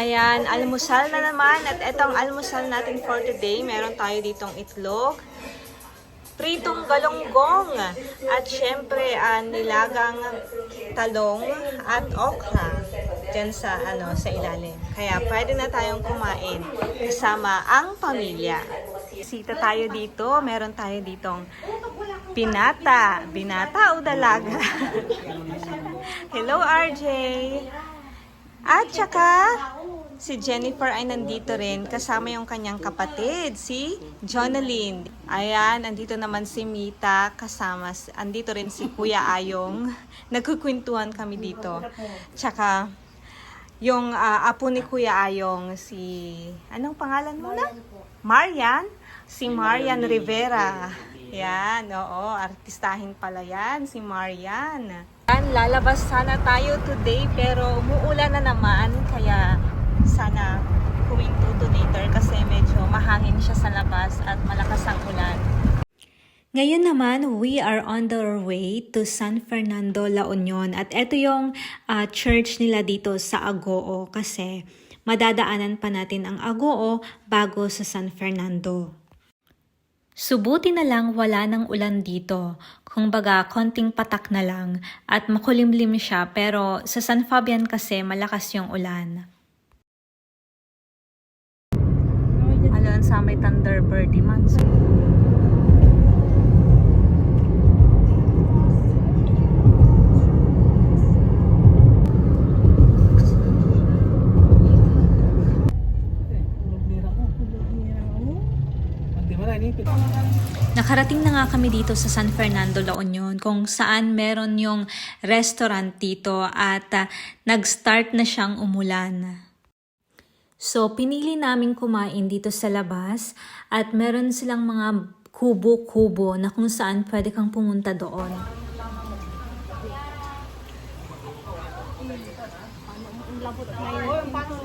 Ayan, almusal na naman. At etong almusal natin for today, meron tayo ditong itlog, pritong galonggong, at syempre nilagang talong at okra dyan sa, sa ilalim. Kaya pwede na tayong kumain kasama ang pamilya. Sita tayo dito, meron tayo ditong pinata. Binata o dalaga? Hello RJ! At saka, si Jennifer ay nandito rin, kasama yung kanyang kapatid, si Jonalyn. Ayan, andito naman si Mita, kasama, andito rin si Kuya Ayong. Nagkukwentuhan kami dito. Tsaka, yung apo ni Kuya Ayong, si, anong pangalan mo na? Marian? Si Marian Rivera. Yan, oo, artistahin pala yan, si Marian. Lalabas sana tayo today pero umuulan na naman kaya sana huminto to later kasi medyo mahangin siya sa labas at malakas ang ulan. Ngayon naman, we are on the way to San Fernando, La Union at ito yung church nila dito sa Agoo kasi madadaanan pa natin ang Agoo bago sa San Fernando. Subuti na lang wala ng ulan dito. Kung baga, konting patak na lang at makulimlim siya pero sa San Fabian kasi malakas yung ulan. Alon sa may Thunderbird man. Nakarating na nga kami dito sa San Fernando, La Union kung saan meron yung restaurant dito at nag-start na siyang umulan. So, pinili namin kumain dito sa labas at meron silang mga kubo-kubo na kung saan pwede kang pumunta doon.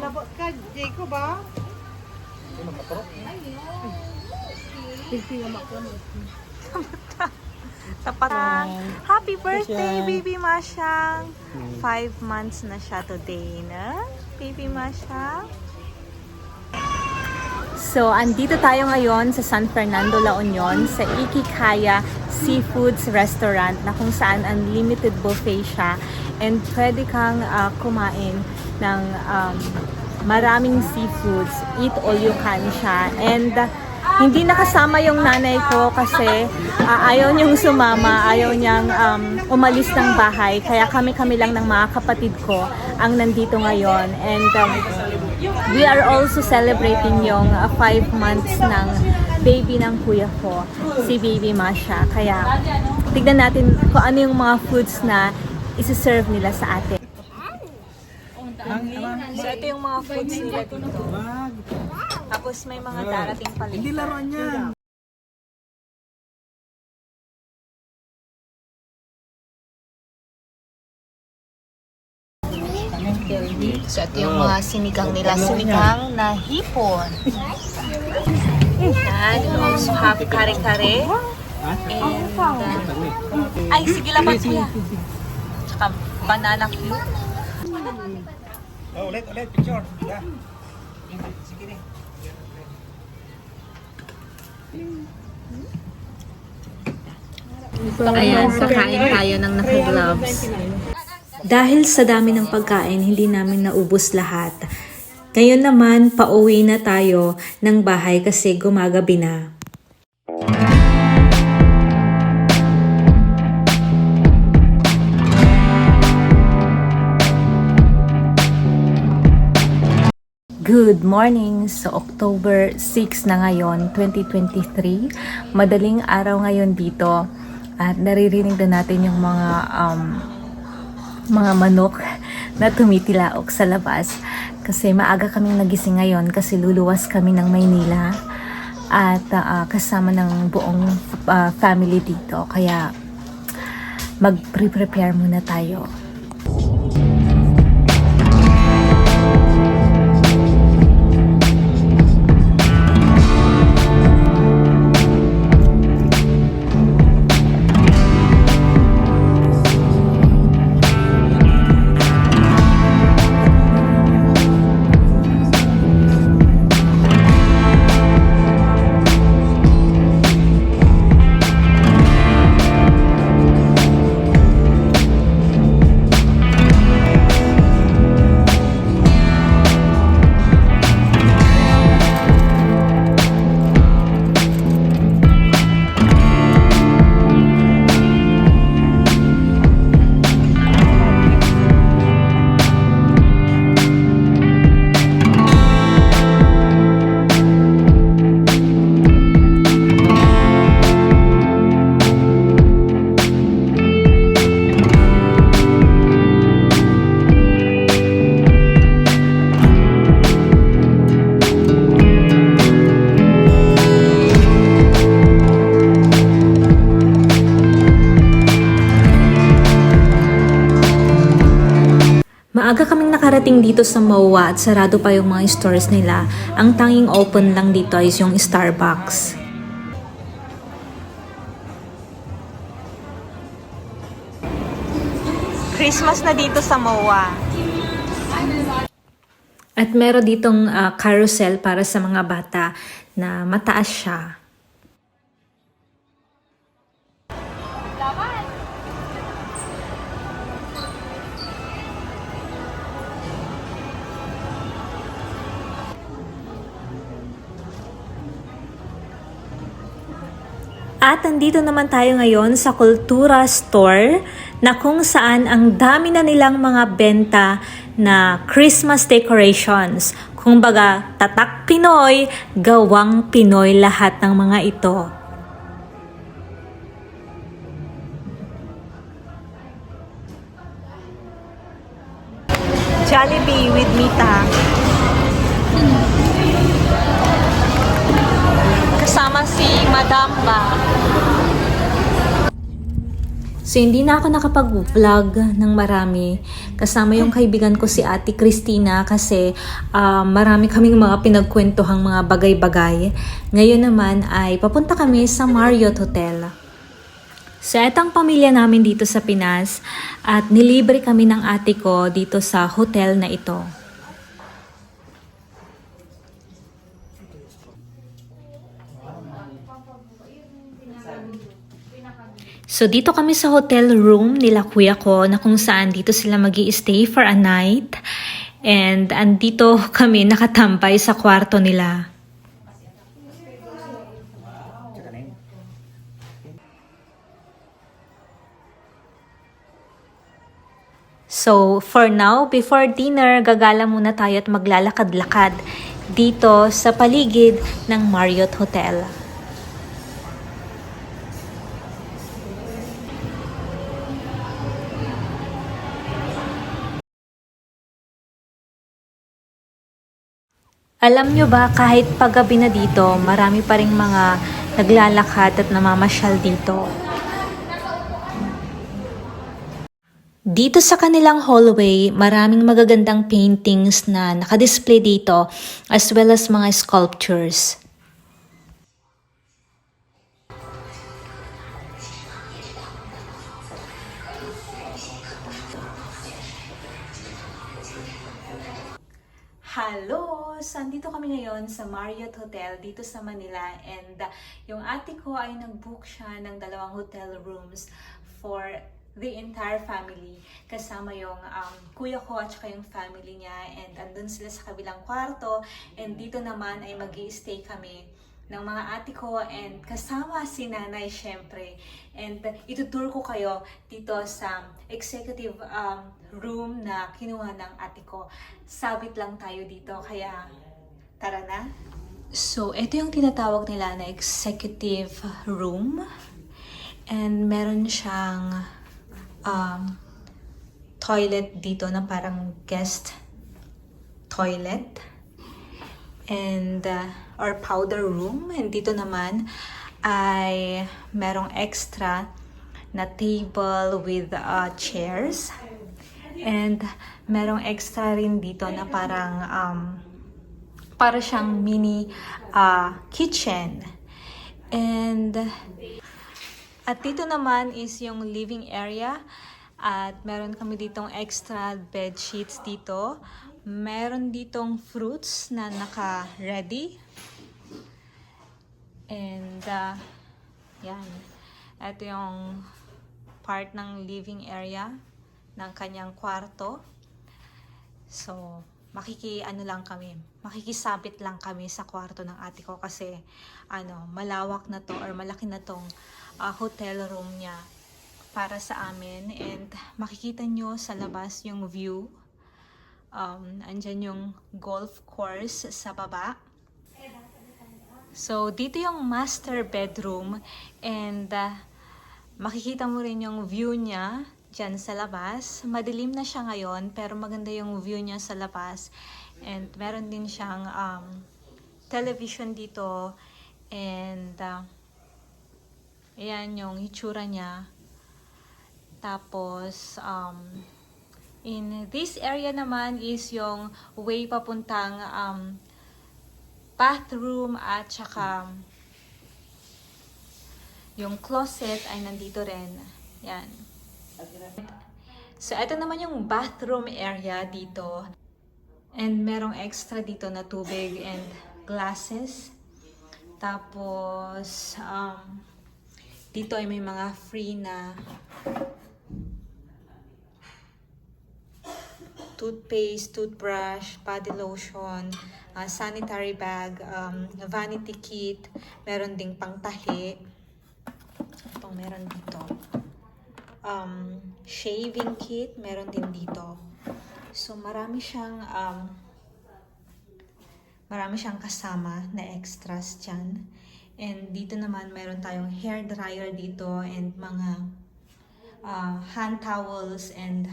Labot ka, Jacob ba? Tapat. Happy birthday, Baby Masyang! 5 months na siya today, na? Baby Masyang? So, andito tayo ngayon sa San Fernando, La Union sa Ikikaya Seafoods Restaurant na kung saan unlimited buffet siya and pwede kang kumain ng maraming seafoods. Eat all you can siya. And hindi nakasama yung nanay ko kasi ayaw niyang sumama, ayaw niyang umalis ng bahay. Kaya kami lang ng mga kapatid ko ang nandito ngayon. And we are also celebrating yung 5 months ng baby ng kuya ko, si Baby Masha. Kaya tignan natin kung ano yung mga foods na isi-serve nila sa atin. So ito yung mga foods nila dito. Tapos may mga darating palit. Hindi laruan niya. So ito yung mga sinigang nila. Sinigang na hipon. And we also have kare-kare. And ay, sige lapat kuya. Tsaka banana cube. Oh, ulit, picture. Yeah. Sige rin. Ayan, kakain tayo ng naka-gloves. Dahil sa dami ng pagkain, hindi namin naubos lahat. Ngayon naman, pauwi na tayo ng bahay kasi gumagabi na. Good morning! So, October 6 na ngayon, 2023. Madaling araw ngayon dito at naririnig na natin yung mga manok na tumitilaok sa labas. Kasi maaga kaming nagising ngayon kasi luluwas kami ng Maynila at kasama ng buong family dito. Kaya mag-prepare muna tayo. pagdating dito sa MOA at sarado pa yung mga stores nila, ang tanging open lang dito is yung Starbucks. Christmas na dito sa MOA. At meron ditong carousel para sa mga bata na mataas siya. At andito naman tayo ngayon sa Kultura Store na kung saan ang dami na nilang mga benta na Christmas decorations. Kung baga, tatak Pinoy, gawang Pinoy lahat ng mga ito. Jollibee with Mita. Kasama si Madam Ba. So, hindi na ako nakapag-vlog ng marami. Kasama yung kaibigan ko si Ate Christina kasi marami kaming mga pinagkwentuhang mga bagay-bagay. Ngayon naman ay papunta kami sa Marriott Hotel. So, etong pamilya namin dito sa Pinas at nilibre kami ng ate ko dito sa hotel na ito. So, dito kami sa hotel room nila kuya ko na kung saan dito sila magi-stay for a night. And andito kami nakatambay sa kwarto nila. So, for now, before dinner, gagala muna tayo at maglalakad-lakad dito sa paligid ng Marriott Hotel. Alam nyo ba, kahit paggabi na dito, marami pa ring mga naglalakad at namamasyal dito. Dito sa kanilang hallway, maraming magagandang paintings na nakadisplay dito as well as mga sculptures. Hello! So, andito kami ngayon sa Marriott Hotel dito sa Manila and yung ate ko ay nag-book siya ng 2 hotel rooms for the entire family. Kasama yung kuya ko at saka yung family niya and andun sila sa kabilang kwarto and dito naman ay mag-i-stay kami ng mga ate ko and kasama si nanay syempre. And itutour ko kayo dito sa executive room na kinuha ng ate ko. Sabit lang tayo dito kaya tara na. So, ito yung tinatawag nila na executive room and meron siyang toilet dito na parang guest toilet and or powder room. And dito naman ay merong extra na table with chairs and merong extra rin dito na parang para siyang mini kitchen. And at dito naman is yung living area at meron kami ditong extra bed sheets dito. Meron ditong fruits na naka-ready. And yan. Ito yung part ng living area ng kanyang kwarto. So, makikisabit lang kami sa kwarto ng ate ko kasi malawak na to or malaki na tong hotel room niya para sa amin. And makikita nyo sa labas yung view. Andyan yung golf course sa baba. So, dito yung master bedroom and makikita mo rin yung view niya dyan sa labas. Madilim na siya ngayon pero maganda yung view niya sa labas. And meron din siyang television dito and ayan yung hitsura niya. Tapos, In this area naman is yung way papuntang bathroom at saka yung closet ay nandito rin. Yan. So, ito naman yung bathroom area dito. And merong extra dito na tubig and glasses. Tapos, dito ay may mga free na toothpaste, toothbrush, body lotion, sanitary bag, vanity kit, meron ding pangtahi. Itong meron dito. Shaving kit, meron din dito. So, marami siyang kasama na extras dyan. And dito naman, meron tayong hair dryer dito and mga hand towels and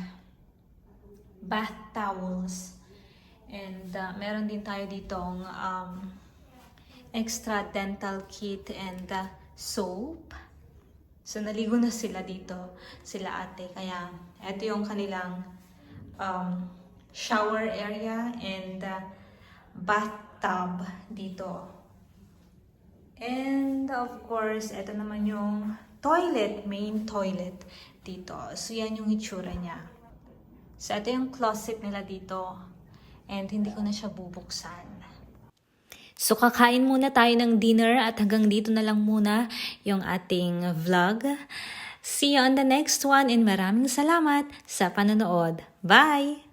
bath towels. And meron din tayo ditong extra dental kit and soap. So, naligo na sila dito, sila ate. Kaya, ito yung kanilang shower area and bathtub dito. And of course, ito naman yung toilet, main toilet dito. So, yan yung itsura niya. So, ito yung closet nila dito. And hindi ko na siya bubuksan. So, kakain muna tayo ng dinner at hanggang dito na lang muna yung ating vlog. See you on the next one and maraming salamat sa panonood. Bye!